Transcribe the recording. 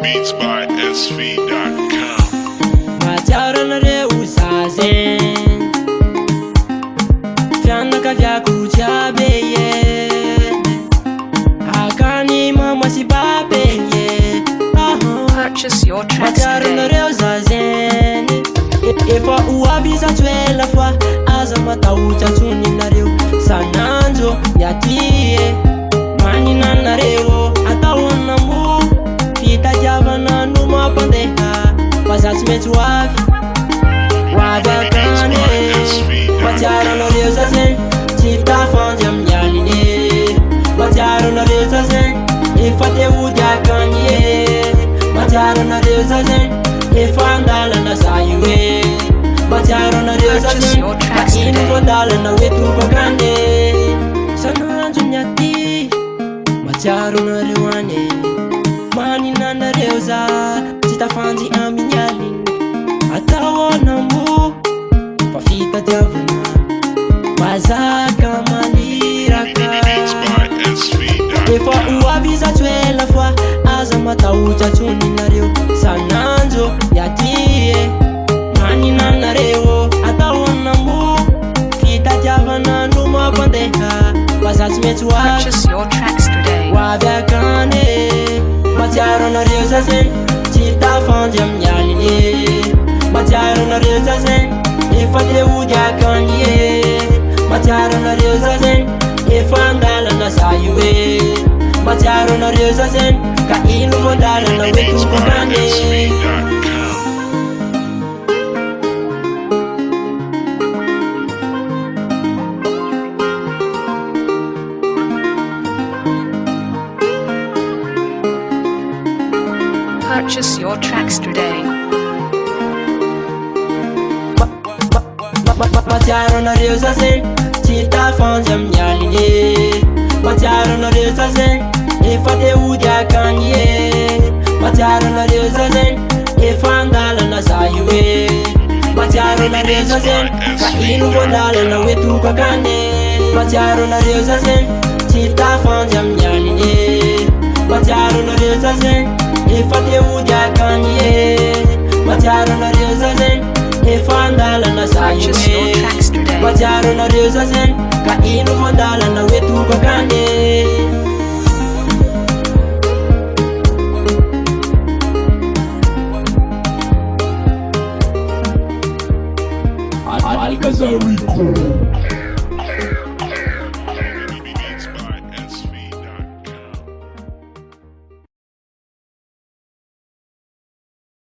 Beats by SV.com. Mahatsiaro anareo zazen fianaka viako jiaby ye akany mama sy babe ye Purchase your tracks Mahatsiaro today. anareo zazen efa oavy zato ela fa aza matahotsy antsoninareo sananjo miaty manina anareo atao anamo fitadiavana no mampandeha mazatsy mety oavy akany Mahatsiaro anareo zazen tsy tafandy amin'ny aline Mahatsiaro anareo zazen efa te hody akany Mahatsiaro anareo zazen efa andalana za io Mahatsiaro anareo zazen ka ino vo andalana hoe toko akany sanandro miaty Mahatsiaro anareo any manina anareo za tsy tafandy amin'ny aline atao anamo fa fitadiavana mazaka maniraka efa oavy zato ela fa aza matahotsy antsoninareo sananjo miaty manina anareo atao anamo fitadiavana no mampandeha mazatsy mety oavy Purchase your tracks today. oavy akany Mahatsiaro anareo zazen tsy tafandy amin'ny aline Mahatsiaro anareo zazen efa te hody akany Mahatsiaro anareo zazen efa andalana za io Mahatsiaro anareo zazen ka ino vo andalana hoe toko akany Purchase your tracks today. Mahatsiaro anareo zazen tsy tafandy amin'ny aline Mahatsiaro anareo zazen efa te hody akany Mahatsiaro anareo zazen efa andalana za io Mahatsiaro anareo zazen ka ino vo andalana hoe toko akany Mahatsiaro anareo zazen tsy tafandy amin'ny aline Mahatsiaro anareo zazen efa te hody akany Mahatsiaro anareo zazen efa andalana za io Purchase your tracks today. Mahatsiaro anareo zazen ka ino vo andalana hoe toko akany RISCO.